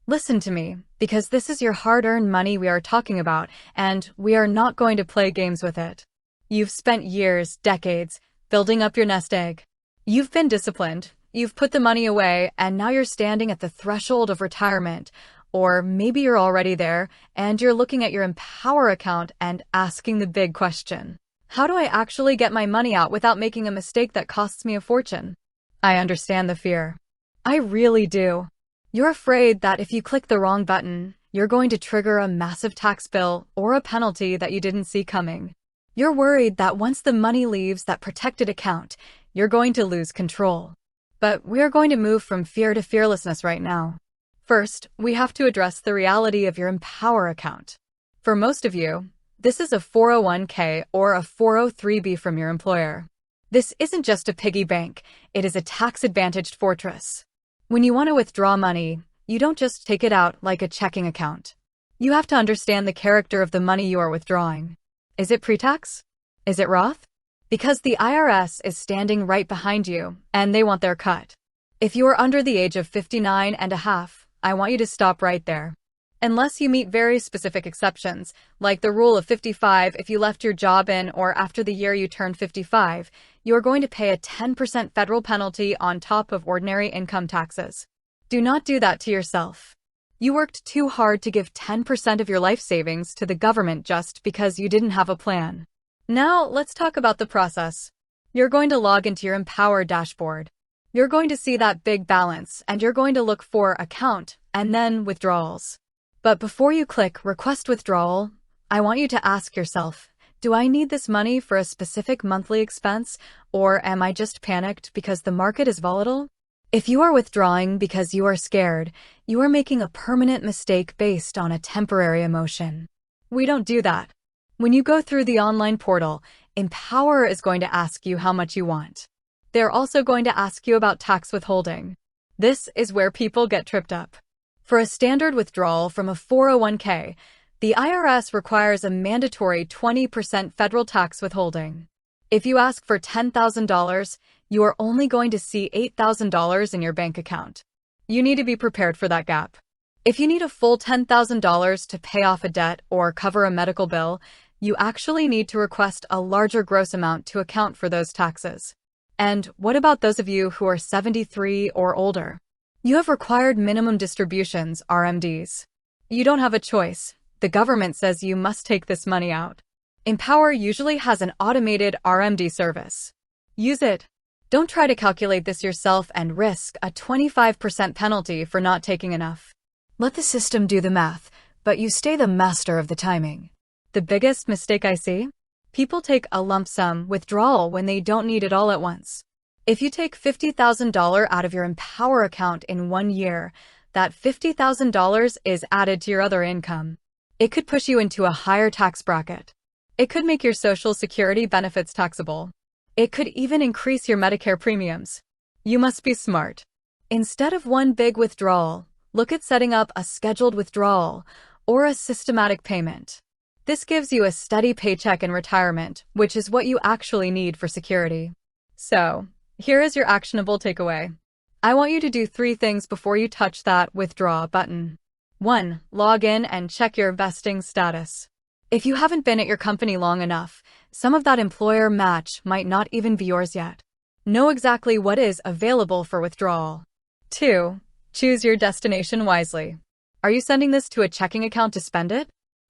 Listen to me, because this is your hard-earned money we are talking about, and we are not going to play games with it. You've spent years, decades, building up your nest egg. You've been disciplined, you've put the money away, and now you're standing at the threshold of retirement. Or maybe you're already there, and you're looking at your Empower account and asking the big question. How do I actually get my money out without making a mistake that costs me a fortune? I understand the fear. I really do. You're afraid that if you click the wrong button, you're going to trigger a massive tax bill or a penalty that you didn't see coming. You're worried that once the money leaves that protected account, you're going to lose control. But we're going to move from fear to fearlessness right now. First, we have to address the reality of your Empower account. For most of you, this is a 401k or a 403b from your employer. This isn't just a piggy bank, it is a tax-advantaged fortress. When you want to withdraw money, you don't just take it out like a checking account. You have to understand the character of the money you are withdrawing. Is it pre-tax? Is it Roth? Because the IRS is standing right behind you, and they want their cut. If you are under the age of 59 and a half, I want you to stop right there. Unless you meet very specific exceptions, like the rule of 55 if you left your job in or after the year you turned 55, you are going to pay a 10% federal penalty on top of ordinary income taxes. Do not do that to yourself. You worked too hard to give 10% of your life savings to the government just because you didn't have a plan. Now, let's talk about the process. You're going to log into your Empower dashboard. You're going to see that big balance, and you're going to look for Account and then Withdrawals. But before you click Request Withdrawal, I want you to ask yourself, do I need this money for a specific monthly expense, or am I just panicked because the market is volatile? If you are withdrawing because you are scared, you are making a permanent mistake based on a temporary emotion. We don't do that. When you go through the online portal, Empower is going to ask you how much you want. They're also going to ask you about tax withholding. This is where people get tripped up. For a standard withdrawal from a 401k, the IRS requires a mandatory 20% federal tax withholding. If you ask for $10,000, you are only going to see $8,000 in your bank account. You need to be prepared for that gap. If you need a full $10,000 to pay off a debt or cover a medical bill, you actually need to request a larger gross amount to account for those taxes. And what about those of you who are 73 or older? You have required minimum distributions, RMDs. You don't have a choice. The government says you must take this money out. Empower usually has an automated RMD service. Use it. Don't try to calculate this yourself and risk a 25% penalty for not taking enough. Let the system do the math, but you stay the master of the timing. The biggest mistake I see? People take a lump sum withdrawal when they don't need it all at once. If you take $50,000 out of your Empower account in 1 year, that $50,000 is added to your other income. It could push you into a higher tax bracket. It could make your Social Security benefits taxable. It could even increase your Medicare premiums. You must be smart. Instead of one big withdrawal, look at setting up a scheduled withdrawal or a systematic payment. This gives you a steady paycheck in retirement, which is what you actually need for security. So, here is your actionable takeaway. I want you to do 3 things before you touch that withdraw button. 1. Log in and check your vesting status. If you haven't been at your company long enough, some of that employer match might not even be yours yet. Know exactly what is available for withdrawal. 2. Choose your destination wisely. Are you sending this to a checking account to spend it?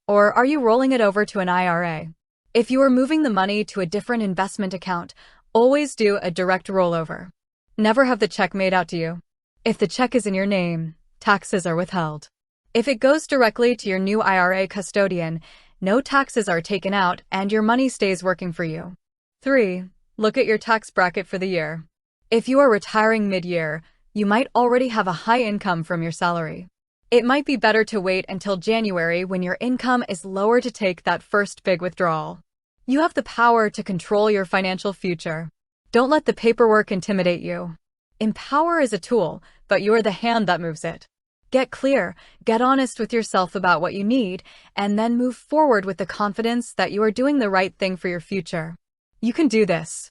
Or are you rolling it over to an IRA? If you are moving the money to a different investment account, always do a direct rollover. Never have the check made out to you. If the check is in your name, taxes are withheld. If it goes directly to your new IRA custodian, no taxes are taken out and your money stays working for you. 3. Look at your tax bracket for the year. If you are retiring mid-year, you might already have a high income from your salary. It might be better to wait until January when your income is lower to take that first big withdrawal. You have the power to control your financial future. Don't let the paperwork intimidate you. Empower is a tool, but you are the hand that moves it. Get clear, get honest with yourself about what you need, and then move forward with the confidence that you are doing the right thing for your future. You can do this.